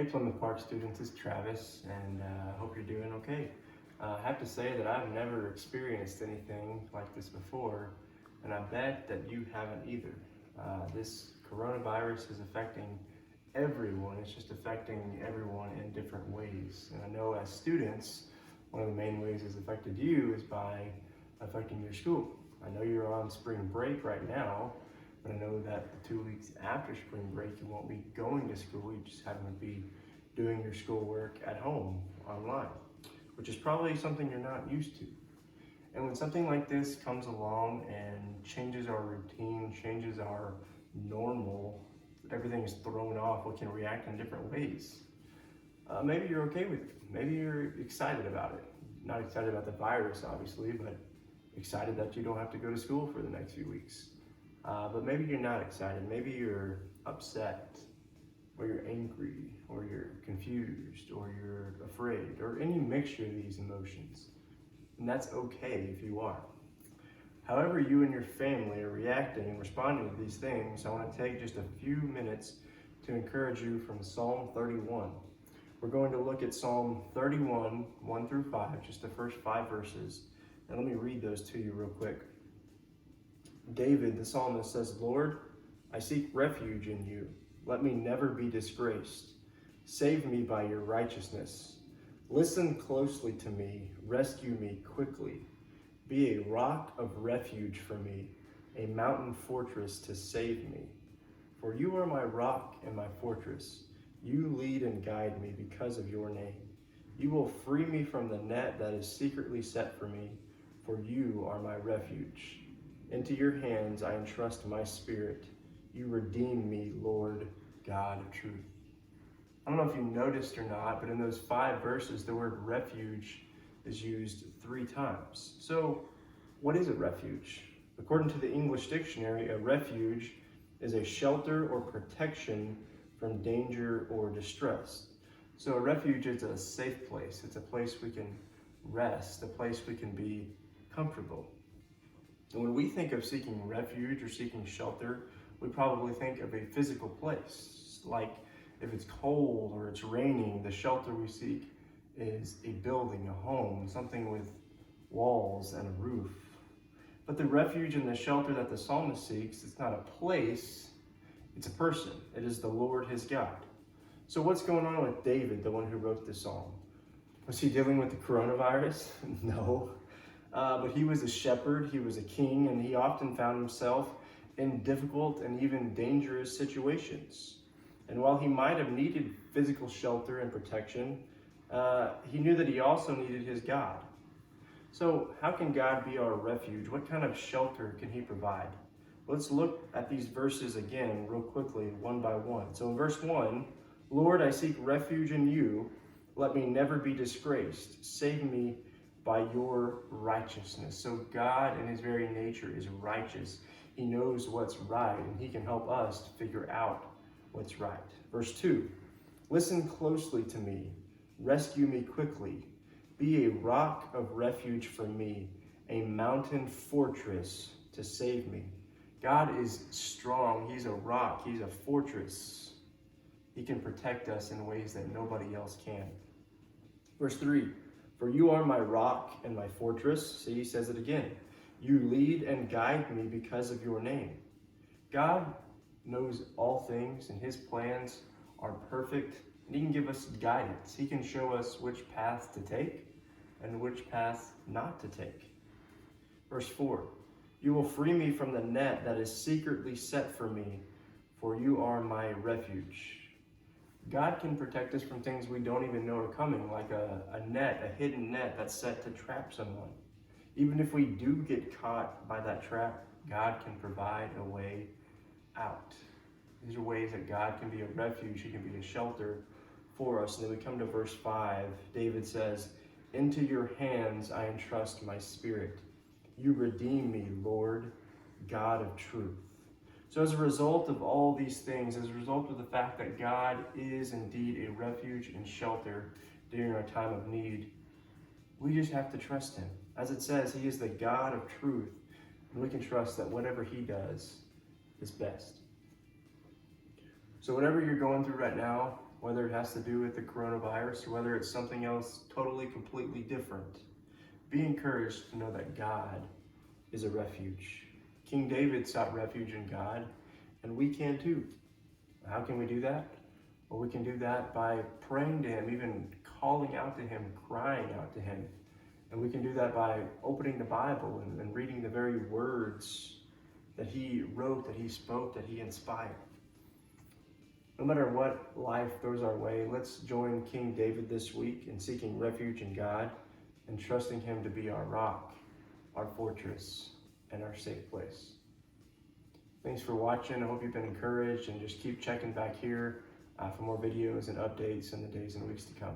Hey Plymouth Park students, it's Travis, and I hope you're doing okay. I have to say that I've never experienced anything like this before, and I bet that you haven't either. This coronavirus is affecting everyone. It's just affecting everyone in different ways. And I know as students, one of the main ways it's affected you is by affecting your school. I know you're on spring break right now, but I know that the 2 weeks after spring break, you won't be going to school. You just happen to be doing your schoolwork at home online, which is probably something you're not used to. And when something like this comes along and changes our routine, changes our normal, everything is thrown off, we can react in different ways. Maybe you're okay with it. Maybe you're excited about it. Not excited about the virus, obviously, but excited that you don't have to go to school for the next few weeks. But maybe you're not excited. Maybe you're upset, or you're angry, or you're confused, or you're afraid, or any mixture of these emotions. And that's okay if you are. However you and your family are reacting and responding to these things, I want to take just a few minutes to encourage you from Psalm 31. We're going to look at Psalm 31, 1 through 5, just the first 5 verses. And let me read those to you real quick. David, the psalmist, says, "Lord, I seek refuge in you. Let me never be disgraced. Save me by your righteousness. Listen closely to me. Rescue me quickly. Be a rock of refuge for me, a mountain fortress to save me. For you are my rock and my fortress. You lead and guide me because of your name. You will free me from the net that is secretly set for me, for you are my refuge. Into your hands I entrust my spirit. You redeem me, Lord, God of truth." I don't know if you noticed or not, but in those 5 verses, the word refuge is used 3 times. So, what is a refuge? According to the English dictionary, a refuge is a shelter or protection from danger or distress. So a refuge is a safe place. It's a place we can rest, a place we can be comfortable. And when we think of seeking refuge or seeking shelter, we probably think of a physical place. Like if it's cold or it's raining, the shelter we seek is a building, a home, something with walls and a roof. But the refuge and the shelter that the psalmist seeks, it's not a place, it's a person. It is the Lord his God. So what's going on with David, the one who wrote this psalm? Was he dealing with the coronavirus? No. But he was a shepherd, he was a king, and he often found himself in difficult and even dangerous situations. And while he might have needed physical shelter and protection, he knew that he also needed his God. So how can God be our refuge? What kind of shelter can he provide? Let's look at these verses again real quickly, one by one. So in verse 1, "Lord, I seek refuge in you. Let me never be disgraced. Save me by your righteousness." So God in his very nature is righteous. He knows what's right, and he can help us to figure out what's right. Verse 2, "Listen closely to me. Rescue me quickly. Be a rock of refuge for me, a mountain fortress to save me." God is strong. He's a rock. He's a fortress. He can protect us in ways that nobody else can. Verse 3, "For you are my rock and my fortress." See, he says it again. "You lead and guide me because of your name." God knows all things, and his plans are perfect, and he can give us guidance. He can show us which path to take and which path not to take. Verse 4, "You will free me from the net that is secretly set for me, for you are my refuge." God can protect us from things we don't even know are coming, like a net, a hidden net that's set to trap someone. Even if we do get caught by that trap, God can provide a way out. These are ways that God can be a refuge. He can be a shelter for us. And then we come to verse 5. David says, "Into your hands I entrust my spirit. You redeem me, Lord, God of truth." So as a result of all these things, as a result of the fact that God is indeed a refuge and shelter during our time of need, we just have to trust him. As it says, he is the God of truth, and we can trust that whatever he does is best. So whatever you're going through right now, whether it has to do with the coronavirus or whether it's something else totally, completely different. Be encouraged to know that God is a refuge. King David sought refuge in God, and we can too. How can we do that? Well, we can do that by praying to Him, even calling out to Him, crying out to Him. And we can do that by opening the Bible and reading the very words that He wrote, that He spoke, that He inspired. No matter what life throws our way, let's join King David this week in seeking refuge in God and trusting Him to be our rock, our fortress, and our safe place. Thanks for watching. I hope you've been encouraged, and just keep checking back here for more videos and updates in the days and weeks to come.